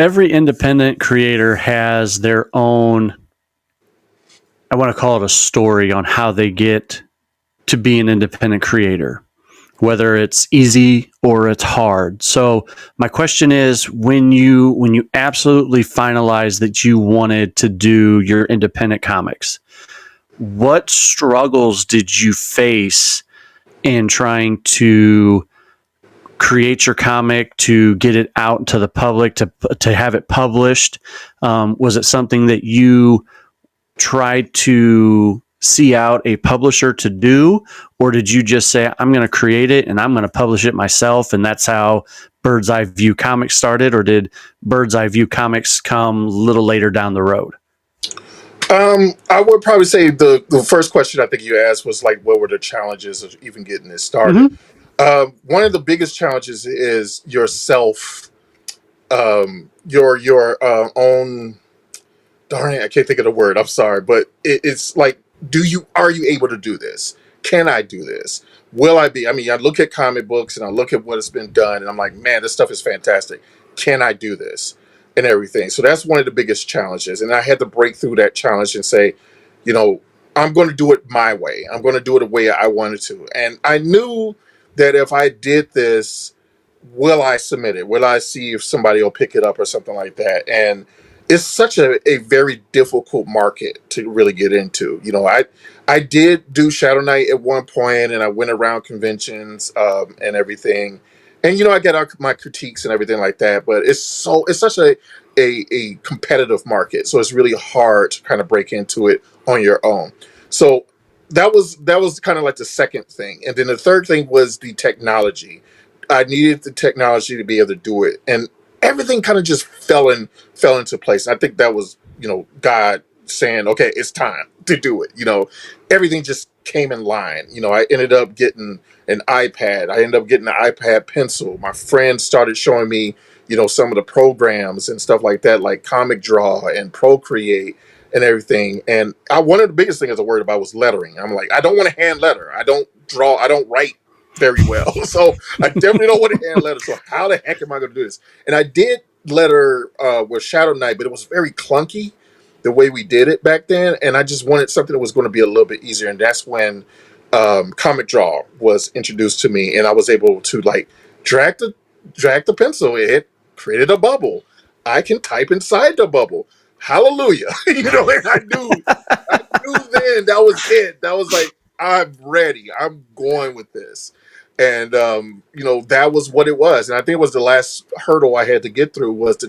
every independent creator has their own, I want to call it a story on how they get to be an independent creator, whether it's easy or it's hard. So my question is, when you absolutely finalized that you wanted to do your independent comics, what struggles did you face in trying to create your comic, to get it out to the public, to have it published? Was it something that you tried to see out a publisher to do, or did you just say, I'm going to create it and I'm going to publish it myself, and that's how Bird's Eye View Comics started? Or did Bird's Eye View Comics come a little later down the road? I would probably say the first question I think you asked was like, what were the challenges of even getting this started? One of the biggest challenges is yourself, your own. Darn it, I can't think of the word. I'm sorry, but it's like, are you able to do this? Can I do this? Will I be? I mean, I look at comic books and I look at what has been done, and I'm like, man, this stuff is fantastic. Can I do this? And everything. So that's one of the biggest challenges. And I had to break through that challenge and say, you know, I'm going to do it my way. I'm going to do it the way I wanted to. And I knew that if I did this, will I submit it? Will I see if somebody will pick it up or something like that? And it's such a very difficult market to really get into. You know, I did do Shadow Knight at one point, and I went around conventions and everything, and I get my critiques and everything like that. But it's such a competitive market, so it's really hard to kind of break into it on your own. So that was kind of like the second thing, and then the third thing was the technology. I needed the technology to be able to do it, and everything kind of just fell into place. I think that was God saying, "Okay, it's time to do it." Everything just came in line. I ended up getting an iPad. I ended up getting an iPad Pencil. My friends started showing me, some of the programs and stuff like that, like Comic Draw and Procreate and everything. And one of the biggest things I was worried about was lettering. I'm like, I don't want to hand letter. I don't draw. I don't write very well. So I definitely don't want to hand letter. So how the heck am I going to do this? And I did letter with Shadow Knight, but it was very clunky the way we did it back then. And I just wanted something that was going to be a little bit easier. And that's when Comic Draw was introduced to me, and I was able to like drag the pencil. It created a bubble. I can type inside the bubble. Hallelujah. And I knew then that was it. That was like, I'm ready. I'm going with this. And that was what it was. And I think it was the last hurdle I had to get through was the